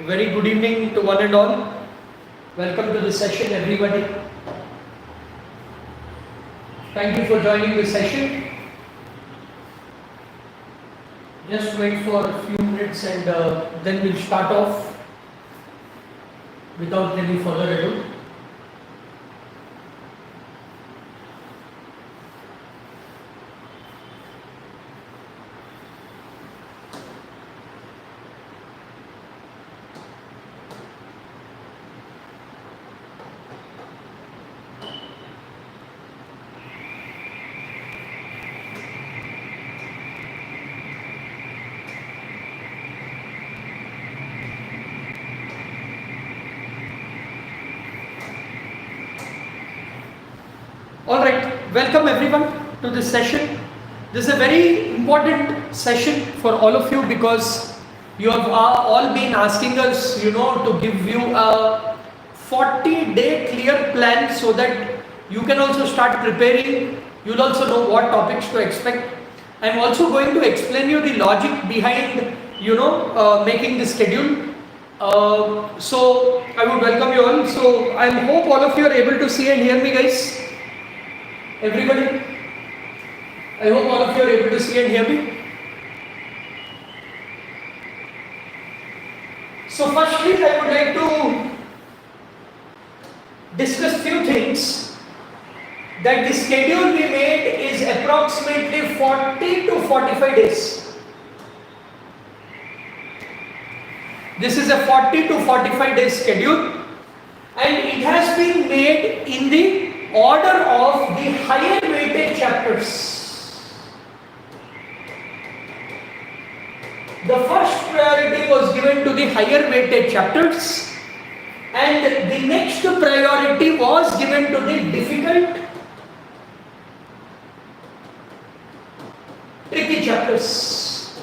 Very good evening to one and all. Welcome to the session, everybody. Thank you for joining the session. Just wait for a few minutes and then we'll start off without any further ado. Alright, welcome everyone to this session. This is a very important session for all of you because you have all been asking us, to give you a 40-day clear plan so that you can also start preparing. You'll also know what topics to expect. I'm also going to explain you the logic behind, making the schedule. So I would welcome you all. So I hope all of you are able to see and hear me, guys. Everybody, I hope all of you are able to see and hear me. So firstly, I would like to discuss few things. That the schedule we made is approximately 40 to 45 days. This is a 40 to 45 days schedule and it has been made in the order of the higher weighted chapters. The first priority was given to the higher weighted chapters and the next priority was given to the difficult, tricky chapters.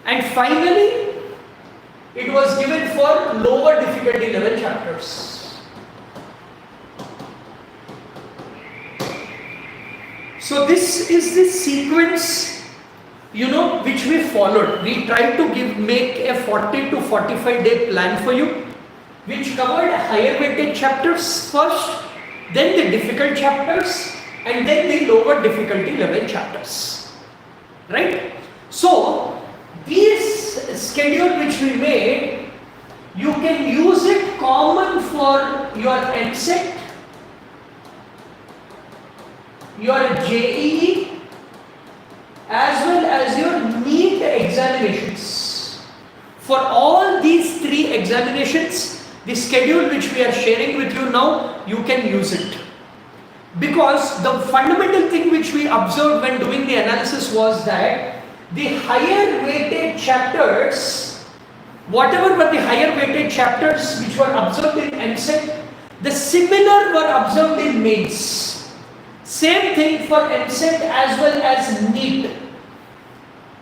And finally, it was given for lower difficulty level chapters. So this is the sequence, which we followed. We tried to make a 40 to 45 day plan for you, which covered higher weighted chapters first, then the difficult chapters, and then the lower difficulty level chapters. Right? So, this schedule which we made, you can use it common for your Eamcet, your JEE, as well as your NEET examinations. For all these three examinations, the schedule which we are sharing with you now, you can use it. Because the fundamental thing which we observed when doing the analysis was that the higher weighted chapters, whatever were the higher weighted chapters which were observed in Eamcet, the similar were observed in mains. Same thing for Eamcet as well as NEET,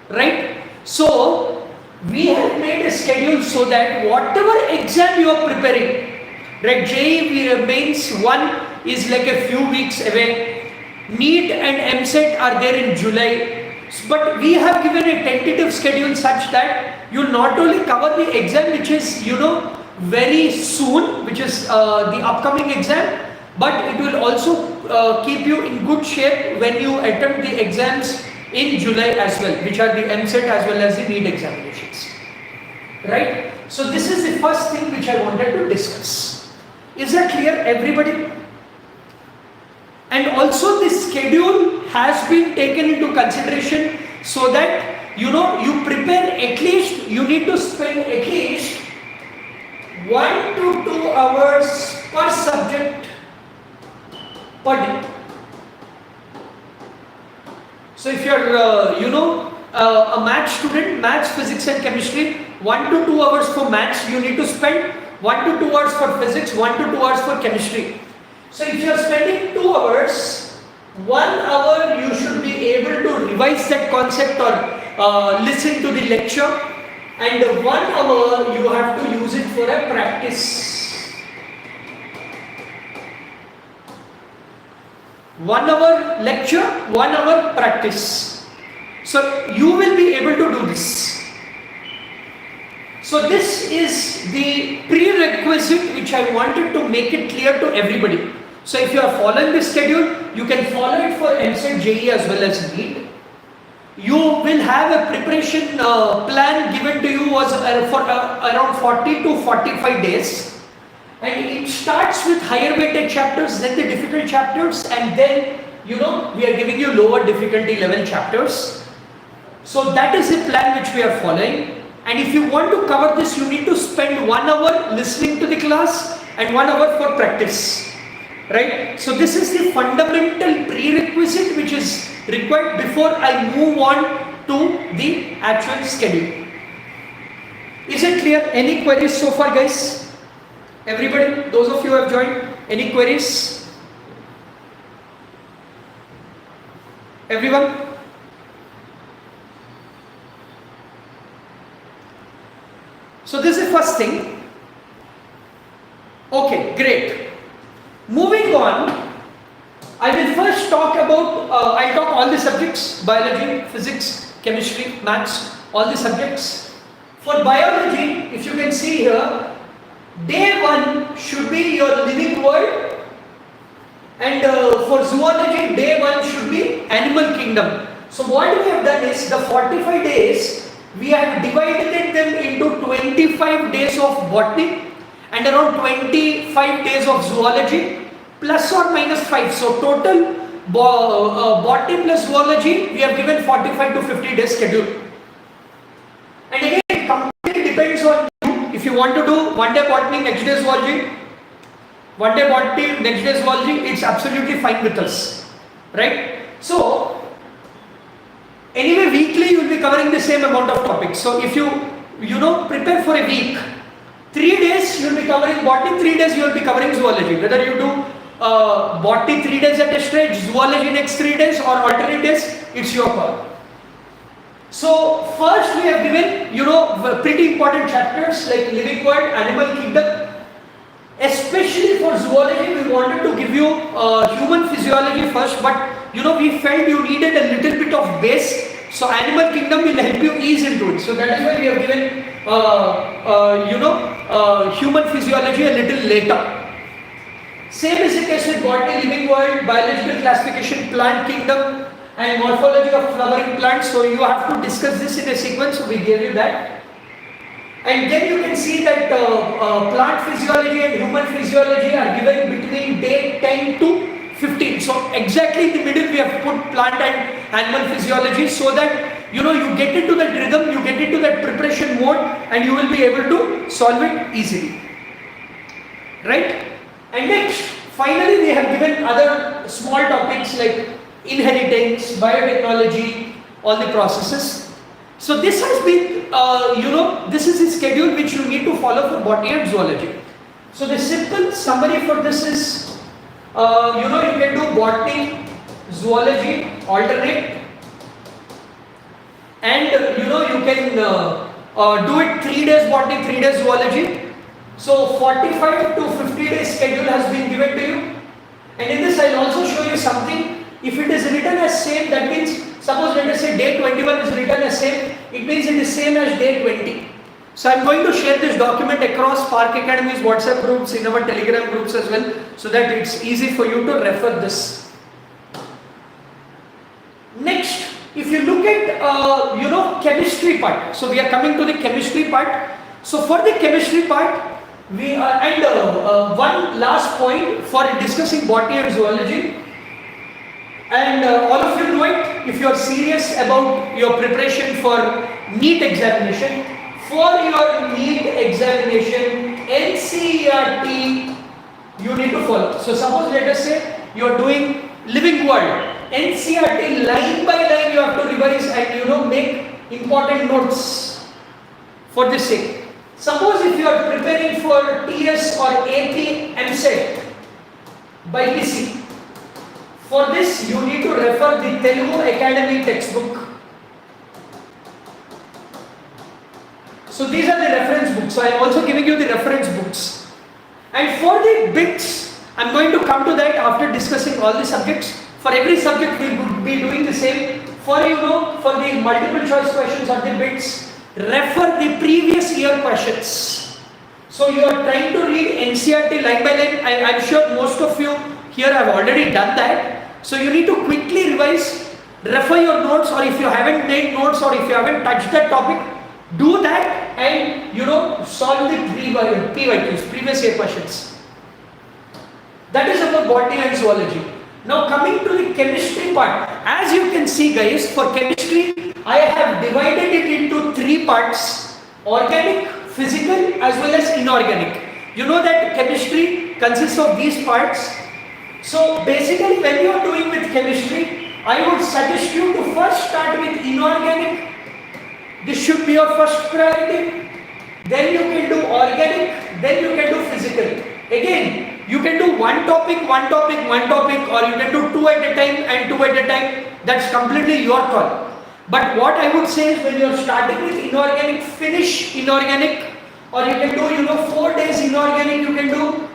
right? So, we have made a schedule so that whatever exam you are preparing, right, JEE mains 1 is like a few weeks away, NEET and Eamcet are there in July, but we have given a tentative schedule such that you not only cover the exam which is, very soon, which is the upcoming exam, but it will also keep you in good shape when you attempt the exams in July as well, which are the Eamcet as well as the NEET examinations. Right? So this is the first thing which I wanted to discuss. Is that clear, everybody? And also this schedule has been taken into consideration so that you prepare at least, you need to spend at least 1 to 2 hours per subject per day. So if you are, a math student, maths, physics and chemistry, 1 to 2 hours for maths you need to spend, 1 to 2 hours for physics, 1 to 2 hours for chemistry. So if you are spending 2 hours, 1 hour you should be able to revise that concept or listen to the lecture, and 1 hour you have to use it for a practice. 1 hour lecture, 1 hour practice. So you will be able to do this. So this is the prerequisite which I wanted to make it clear to everybody. So if you are following this schedule, you can follow it for Eamcet, JEE as well as NEET. You will have a preparation plan given to you was for around 40 to 45 days. And it starts with higher weighted chapters, then the difficult chapters, and then we are giving you lower difficulty level chapters. So that is the plan which we are following. And if you want to cover this, you need to spend 1 hour listening to the class and 1 hour for practice. Right? So this is the fundamental prerequisite which is required before I move on to the actual schedule. Is it clear? Any queries so far, guys? Everybody, those of you who have joined, any queries? Everyone? So this is the first thing. Okay, great. Moving on, I will first talk about, I'll talk all the subjects, biology, physics, chemistry, maths, all the subjects. For biology, if you can see here, day 1 should be your living world, and for zoology, day 1 should be animal kingdom. So what we have done is, the 45 days, we have divided them into 25 days of botany and around 25 days of zoology, plus or minus 5. So total botany plus zoology, we have given 45 to 50 days schedule. And again, it completely depends on you. If you want to do one day botany, next day zoology, one day botany, next day zoology, it's absolutely fine with us, right? So anyway, weekly you will be covering the same amount of topics. So if you prepare for a week, 3 days you will be covering botany, 3 days you will be covering zoology. Whether you do botany 3 days at a stretch, zoology next 3 days, or alternate days, it's your call. So first we have given pretty important chapters like living world, animal kingdom. Especially for zoology, we wanted to give you human physiology first, but we felt you needed a little bit of base. So animal kingdom will help you ease into it. So that is why we have given human physiology a little later. Same is the case with botany, living world, biological classification, plant kingdom, and morphology of flowering plants. So you have to discuss this in a sequence. So we gave you that. And then you can see that plant physiology and human physiology are given between day 10 to 15. So exactly in the middle we have put plant and animal physiology, so that you get into that rhythm, you get into that preparation mode, and you will be able to solve it easily. Right? And next, finally we have given other small topics like inheritance, biotechnology, all the processes. So this has been, this is the schedule which you need to follow for botany and zoology. So the simple summary for this is, you can do botany, zoology, alternate, and you can do it 3 days botany, 3 days zoology. So 45 to 50 days schedule has been given to you. And in this I'll also show you something. If it is written as same, that means, suppose let us say day 21 is written as same, it means it is same as day 20. So I am going to share this document across Spark Academy's WhatsApp groups, in our Telegram groups as well, so that it's easy for you to refer this. Next, if you look at chemistry part, so we are coming to the chemistry part. So for the chemistry part, we are, and one last point for discussing botany and zoology. And all of you know it, if you are serious about your preparation for NEET examination, for your NEET examination, NCERT you need to follow. So suppose let us say you are doing living world, NCERT line by line you have to revise and make important notes for this sake. Suppose if you are preparing for TS or AP Eamcet by PC, for this you need to refer the Telugu Academy textbook. So these are the reference books. So I am also giving you the reference books. And for the bits, I am going to come to that after discussing all the subjects. For every subject we will be doing the same. For for the multiple choice questions or the bits, refer the previous year questions. So you are trying to read NCERT line by line. I'm sure most of you here have already done that. So you need to quickly revise, refer your notes, or if you haven't made notes or if you haven't touched that topic, do that and solve the PYQs, previous year questions. That is about botany and zoology. Now coming to the chemistry part, as you can see guys, for chemistry I have divided it into 3 parts: organic, physical as well as inorganic. You know that chemistry consists of these parts. So basically when you are doing with chemistry, I would suggest you to first start with inorganic. This should be your first priority. Then you can do organic, then you can do physical. Again, you can do one topic, or you can do 2 at a time and 2 at a time. That's completely your call. But what I would say is when you're starting with inorganic, finish inorganic, or you can do 4 days inorganic, you can do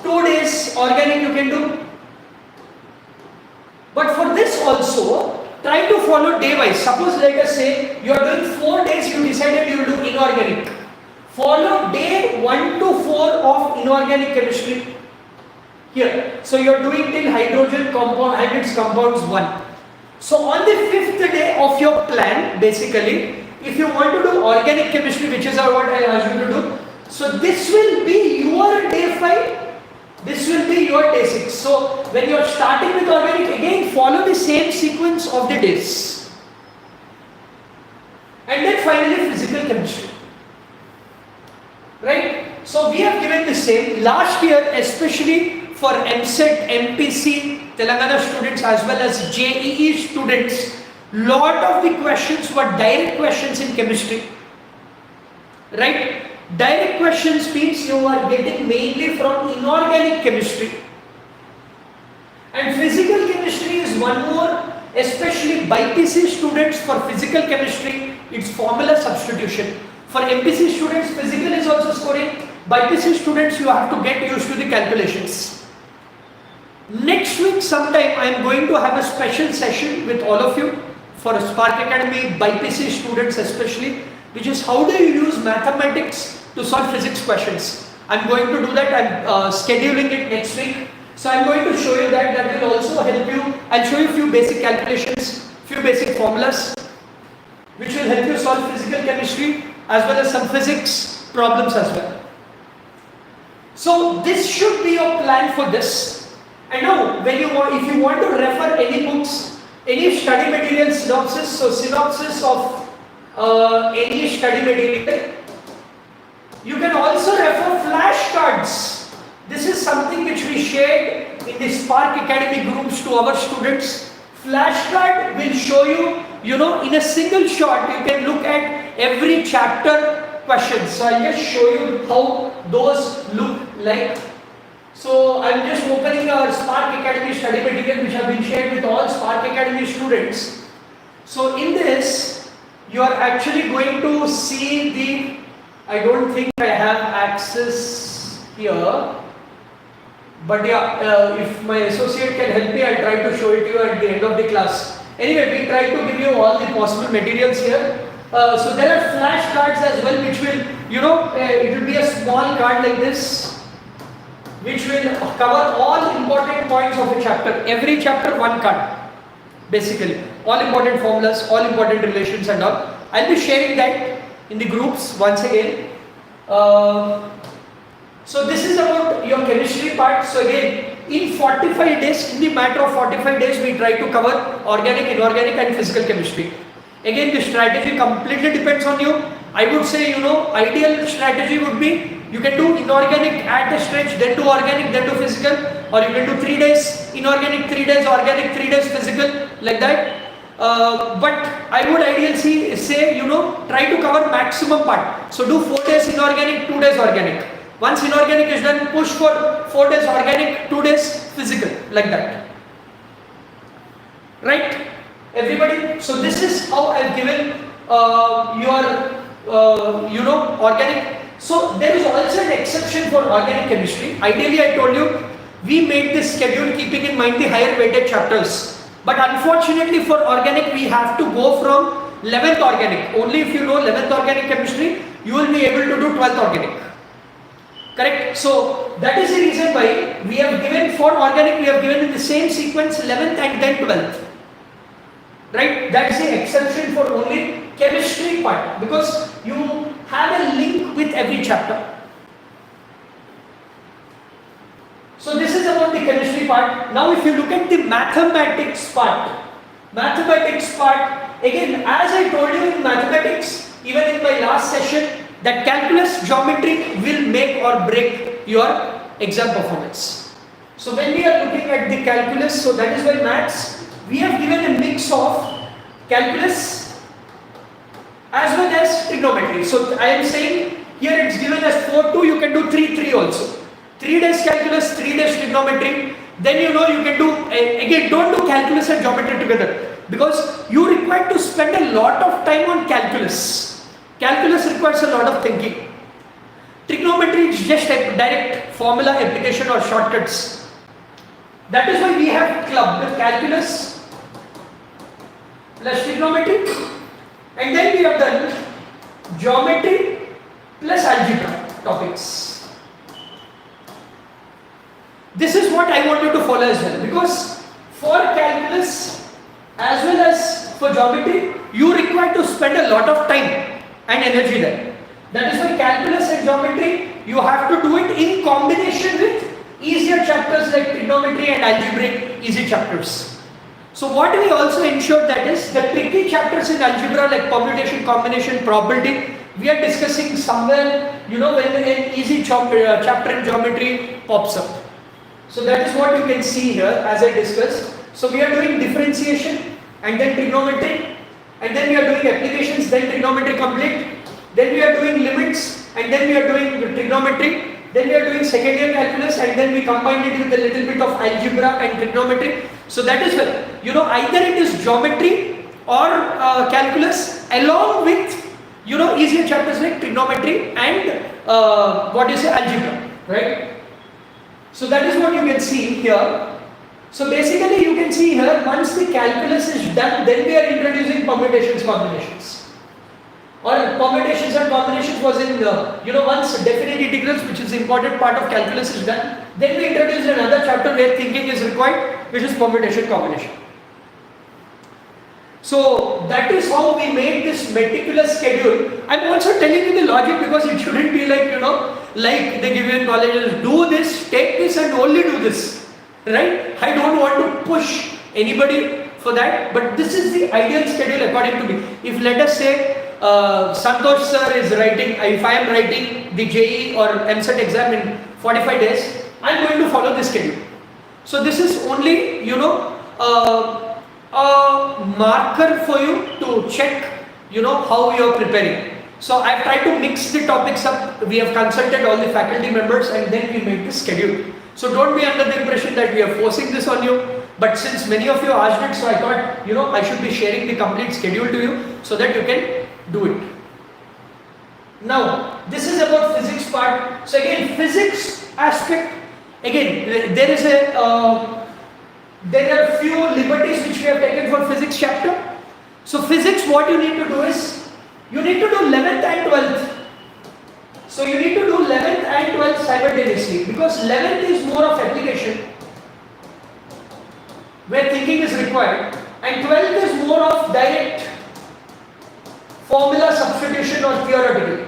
2 days organic, you can do. But for this also, try to follow day wise. Suppose let us say you are doing 4 days, you decided you will do inorganic. Follow day 1 to 4 of inorganic chemistry here. So you are doing till hydrogen compound and its compounds 1. So on the 5th day of your plan, basically, if you want to do organic chemistry, which is what I asked you to do, so this will be your day 5, this will be your day 6. So when you are starting with organic, again follow the same sequence of the days. And then finally physical chemistry. Right? So we have given the same. Last year, especially for Eamcet, MPC, Telangana students as well as JEE students, lot of the questions were direct questions in chemistry. Right? Direct questions means you are getting mainly from inorganic chemistry. And physical chemistry is one more, especially BPC students for physical chemistry, it's formula substitution. For MPC students, physical is also scoring. BPC students, you have to get used to the calculations. Next week sometime I am going to have a special session with all of you for Spark Academy, BPC students especially, which is how do you use mathematics to solve physics questions. I am going to do that. I am scheduling it next week. So I am going to show you that. That will also help you. I will show you a few basic calculations, few basic formulas, which will help you solve physical chemistry as well as some physics problems as well. So this should be your plan for this. And now, when if you want to refer any books, any study material synopsis, so synopsis of any study material, you can also refer flashcards. This is something which we shared in the Spark Academy groups to our students. Flashcard will show you, in a single shot, you can look at every chapter questions. So I'll just show you how those look like. So I'm just opening our Spark Academy study material which have been shared with all Spark Academy students. So in this, you are actually going to see the, I don't think I have access here. But yeah, if my associate can help me, I'll try to show it to you at the end of the class. Anyway, we try to give you all the possible materials here. So there are flashcards as well, which will, it will be a small card like this, which will cover all important points of a chapter. Every chapter, one card, basically. All important formulas, all important relations and all. I'll be sharing that in the groups once again. So this is about your chemistry part. So again, in 45 days, in the matter of 45 days, we try to cover organic, inorganic and physical chemistry. Again, the strategy completely depends on you. I would say, ideal strategy would be, you can do inorganic at a stretch, then do organic, then do physical, or you can do 3 days inorganic, 3 days organic, 3 days physical, like that. But I would ideally say, try to cover maximum part. So do 4 days inorganic, 2 days organic. Once inorganic is done, push for 4 days organic, 2 days physical, like that. Right? Everybody? So this is how I've given your, organic. So there is also an exception for organic chemistry. Ideally, I told you, we made this schedule keeping in mind the higher weighted chapters. But unfortunately for organic, we have to go from 11th organic. Only if you know 11th organic chemistry, you will be able to do 12th organic. Correct? So that is the reason why we have given for organic, we have given in the same sequence 11th and then 12th. Right? That is the exception for only chemistry part, because you have a link with every chapter. So this is about the chemistry part. Now if you look at the mathematics part, again, as I told you in mathematics, even in my last session, that calculus geometry will make or break your exam performance. So when we are looking at the calculus, so that is why maths, we have given a mix of calculus as well as trigonometry. So I am saying here it's given as 4-2, you can do 3-3 also. 3 days calculus, 3 days trigonometry. Then you know you can do, again, don't do calculus and geometry together, because you require to spend a lot of time on calculus. Calculus requires a lot of thinking. Trigonometry is just a direct formula application or shortcuts. That is why we have clubbed calculus plus trigonometry, and then we have done geometry plus algebra topics. This is what I want you to follow as well, because for calculus as well as for geometry, you require to spend a lot of time and energy there. That is why calculus and geometry, you have to do it in combination with easier chapters like trigonometry and algebraic easy chapters. So what we also ensured that is the tricky chapters in algebra like permutation, combination, probability, we are discussing somewhere, you know, when an easy chapter in geometry pops up. So that is what you can see here as I discussed. So we are doing differentiation and then trigonometry, and then we are doing applications, then trigonometry complete, then we are doing limits, and then we are doing trigonometry, then we are doing second year calculus, and then we combine it with a little bit of algebra and trigonometry. So that is well, you know, either it is geometry or calculus along with, you know, easier chapters like trigonometry and algebra, right? So that is what you can see here. So basically you can see here, once the calculus is done, then we are introducing permutations, combinations. Or permutations and combinations was in, once definite integrals, which is the important part of calculus, is done, then we introduce another chapter where thinking is required, which is permutation, combination. So that is how we made this meticulous schedule. I'm also telling you the logic because it shouldn't be like, like they give you in colleges, do this, take this and only do this. Right? I don't want to push anybody for that, but this is the ideal schedule according to me. If let us say Santosh sir is writing, if I am writing the JEE or Eamcet exam in 45 days, I am going to follow this schedule. So this is only, a marker for you to check, how you are preparing. So I have tried to mix the topics up. We have consulted all the faculty members and then we made the schedule. So don't be under the impression that we are forcing this on you. But since many of you asked it, so I thought, I should be sharing the complete schedule to you so that you can do it. Now, this is about physics part. So again, physics aspect, again, there are few liberties which we have taken for physics chapter. So physics, what you need to do is, you need to do 11th and 12th. So you need to do 11th and 12th simultaneously, because 11th is more of application, where thinking is required, and 12th is more of direct formula substitution or theoretical.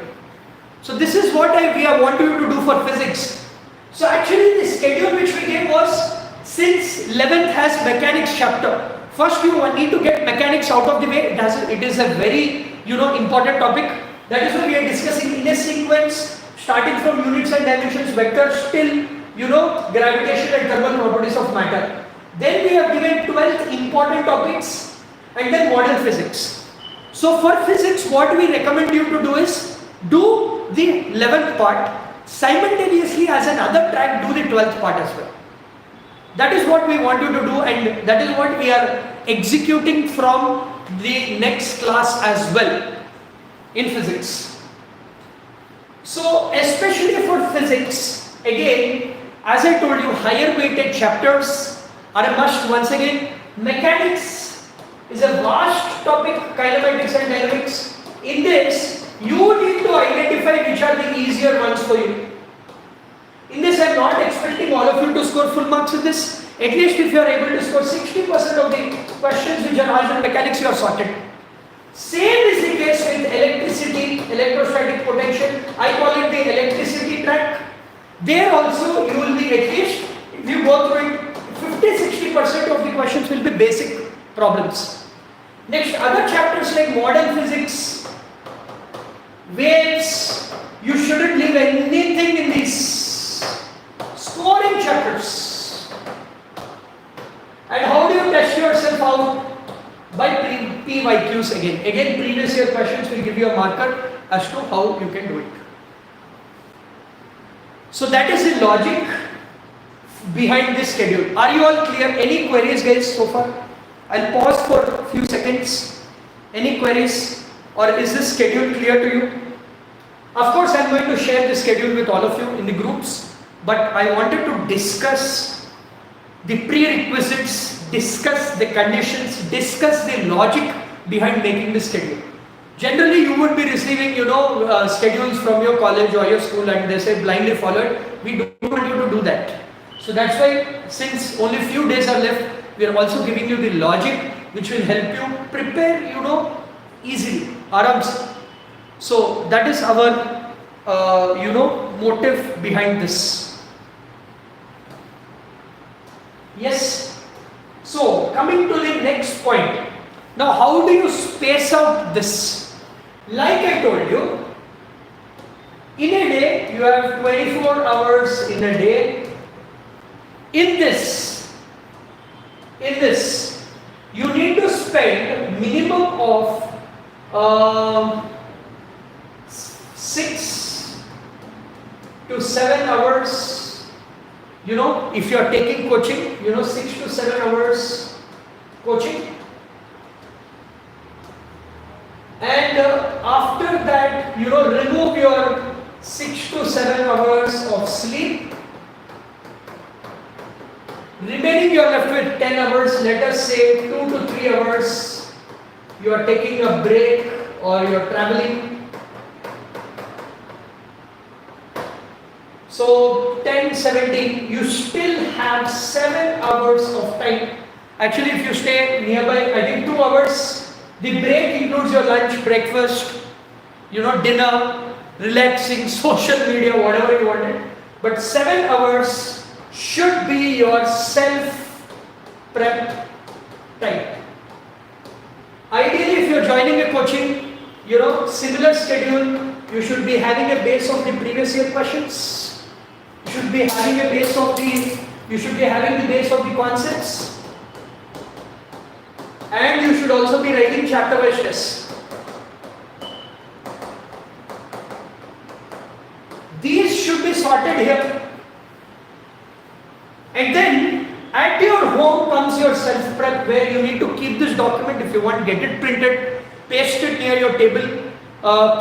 So this is what we want you to do for physics. So actually the schedule which we gave was, since 11th has mechanics chapter, first you need to get mechanics out of the way. It is a very important topic. That is why we are discussing in a sequence, starting from units and dimensions, vectors, till gravitation and thermal properties of matter. Then we have given 12 important topics and then modern physics. So for physics, what we recommend you to do is, do the 11th part, simultaneously as another track, do the 12th part as well. That is what we want you to do, and that is what we are executing from the next class as well in physics. So especially for physics, again, as I told you, higher weighted chapters are a must. Once again, mechanics is a vast topic, kinematics and dynamics. In this, you need to identify which are the easier ones for you. In this, I am not expecting all of you to score full marks in this. At least if you are able to score 60% of the questions which are asked in mechanics, you are sorted. Same is the case with electricity, electrostatic potential. I call it the electricity track. There also you will be, at least if you go through it, 50-60% of the questions will be basic problems. Next, other chapters like modern physics, waves, you shouldn't leave anything in these scoring chapters. And how do you test yourself out? By PYQs again. Again, previous year questions will give you a marker as to how you can do it. So that is the logic behind this schedule. Are you all clear? Any queries, guys, so far? I'll pause for a few seconds. Any queries? Or is this schedule clear to you? Of course, I'm going to share the schedule with all of you in the groups, but I wanted to discuss the prerequisites, discuss the conditions, discuss the logic behind making the schedule. Generally, you would be receiving, schedules from your college or your school, and they say blindly follow it. We don't want you to do that. So that's why, since only few days are left, we are also giving you the logic which will help you prepare, easily, arams. So that is our, motive behind this. Yes. So coming to the next point. Now, how do you space out this? Like I told you, in a day you have 24 hours in a day. In this, you need to spend minimum of 6 to 7 hours. If you are taking coaching, 6 to 7 hours coaching. And after that, remove your 6 to 7 hours of sleep. Remaining, you are left with 10 hours. Let us say 2 to 3 hours. You are taking a break or you are traveling. So 10, 17, you still have 7 hours of time. Actually, if you stay nearby, I think 2 hours. The break includes your lunch, breakfast, dinner, relaxing, social media, whatever you wanted. But 7 hours should be your self-prep time. Ideally, if you're joining a coaching, similar schedule, you should be having a base of the previous year questions. You should be having the base of the concepts. And you should also be writing chapter-wise tests. These should be sorted here. And then at your home comes your self-prep, where you need to keep this document. If you want, get it printed, paste it near your table,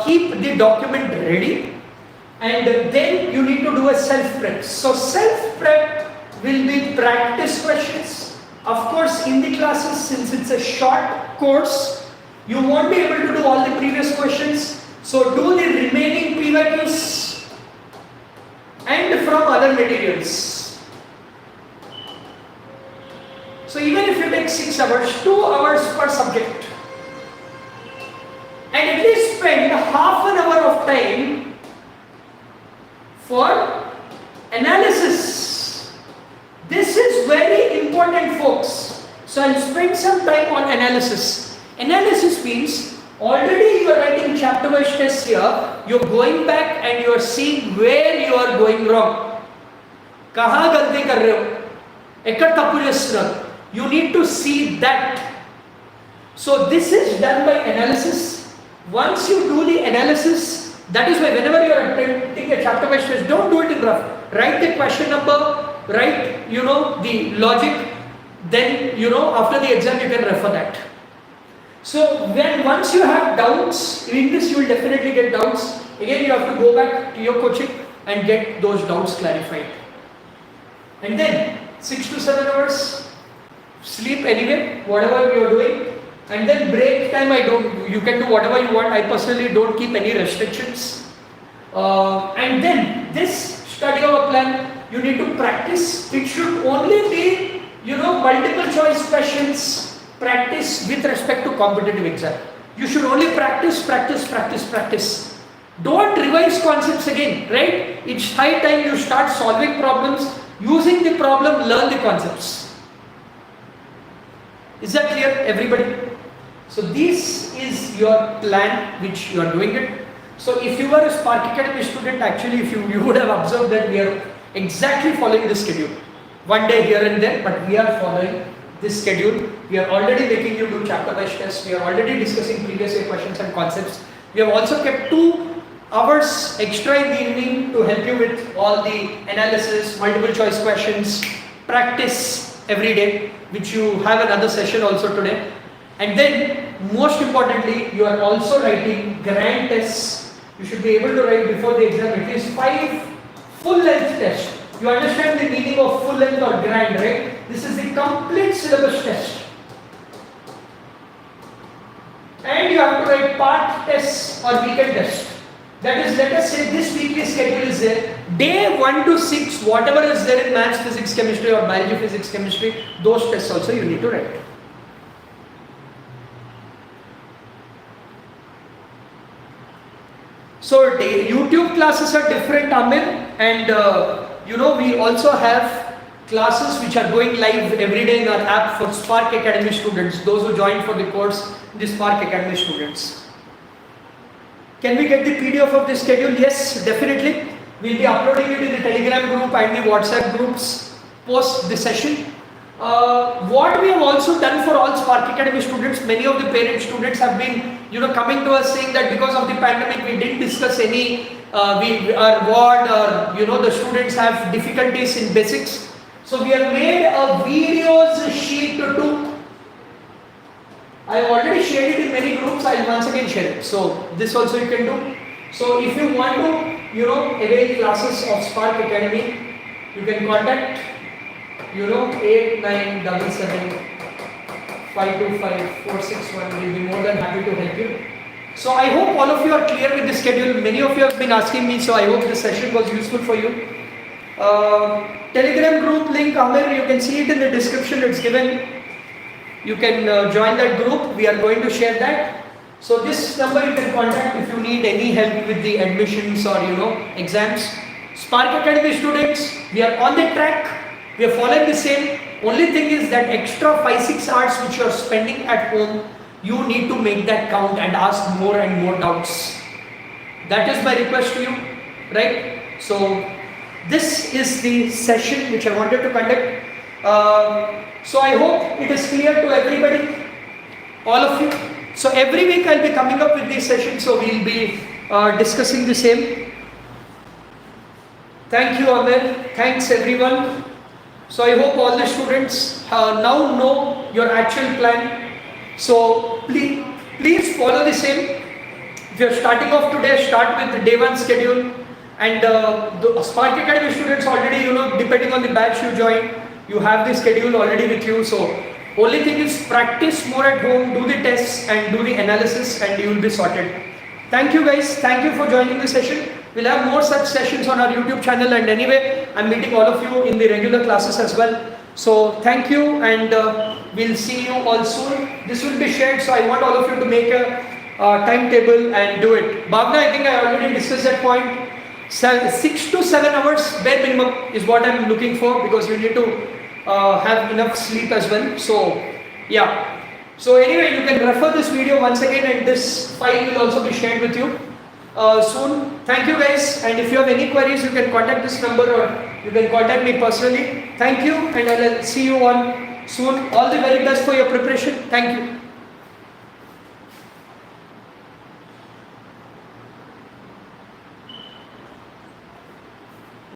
keep the document ready. And then you need to do a self-prep. So self-prep will be practice questions. Of course, in the classes, since it's a short course, you won't be able to do all the previous questions. So do the remaining PYQs and from other materials. So even if you take 6 hours, 2 hours per subject, and at least spend half an hour of time for analysis. This is very important, folks. So I'll spend some time on analysis. Analysis means already you are writing chapter-wise tests here. You're going back and you are seeing where you are going wrong. Kahan galti kar rahe ho? Ekkad tappu chestunnadu. You need to see that. So this is done by analysis. Once you do the analysis, that is why whenever you are attempting a chapter-wise test, don't do it in rough. Write the question number, write, the logic, then, after the exam you can refer that. So once you have doubts, in this you will definitely get doubts. Again, you have to go back to your coaching and get those doubts clarified. And then 6 to 7 hours sleep anyway, whatever you are doing. And then break time, you can do whatever you want. I personally don't keep any restrictions. And then this study hour plan, you need to practice. It should only be, multiple choice questions, practice with respect to competitive exam. You should only practice. Don't revise concepts again, right? It's high time you start solving problems, using the problem, learn the concepts. Is that clear, everybody? So this is your plan which you are doing it. So if you were a Spark Academy student, actually you would have observed that we are exactly following this schedule. One day here and there, but we are following this schedule. We are already making you do chapter-wise tests. We are already discussing previous year questions and concepts. We have also kept 2 hours extra in the evening to help you with all the analysis, multiple choice questions, practice every day, which you have another session also today. And then most importantly, you are also writing grand tests. You should be able to write before the exam at least 5 full length tests. You understand the meaning of full length or grand, right? This is the complete syllabus test. And you have to write part tests or weekend tests. That is, let us say this weekly schedule is there. Day 1 to 6, whatever is there in maths, physics, chemistry or biology, physics, chemistry, those tests also you need to write. So YouTube classes are different, Amir, and we also have classes which are going live every day in our app for Spark Academy students, those who joined for the course, the Spark Academy students. Can we get the PDF of the schedule? Yes, definitely. We'll be uploading it in the Telegram group and the WhatsApp groups post the session. What we have also done for all Spark Academy students, many of the parent students have been coming to us saying that because of the pandemic we didn't discuss any our ward, or the students have difficulties in basics. So we have made a videos sheet to I have already shared it in many groups. I will once again share it. So this also you can do. So if you want to avail classes of Spark Academy, you can contact 8977 525 461. We'll be more than happy to help you. So I hope all of you are clear with the schedule. Many of you have been asking me, so I hope this session was useful for you. Telegram group link, Amir, you can see it in the description. It's given. You can join that group. We are going to share that. So this number you can contact if you need any help with the admissions or exams. Spark Academy students, we are on the track. We are following the same. Only thing is that extra 5-6 hours which you are spending at home, you need to make that count and ask more and more doubts. That is my request to you, right? So this is the session which I wanted to conduct. So I hope it is clear to everybody, all of you. So every week I'll be coming up with these sessions, so we'll be discussing the same. Thank you, Amir. Thanks everyone. So I hope all the students now know your actual plan. So please follow the same. If you're starting off today, start with the day 1 schedule. And the Spark Academy students already, depending on the batch you join, you have the schedule already with you. So only thing is practice more at home, do the tests and do the analysis, and you will be sorted. Thank you guys. Thank you for joining the session. We'll have more such sessions on our YouTube channel, and anyway, I'm meeting all of you in the regular classes as well. So thank you, and we'll see you all soon. This will be shared, so I want all of you to make a timetable and do it. Bhavna, I think I already discussed that point. 6 to 7 hours bare minimum is what I'm looking for, because you need to have enough sleep as well. So yeah. So anyway, you can refer this video once again, and this file will also be shared with you soon. Thank you guys, and if you have any queries, you can contact this number or you can contact me personally. Thank you, and I'll see you on soon. All the very best for your preparation. Thank you.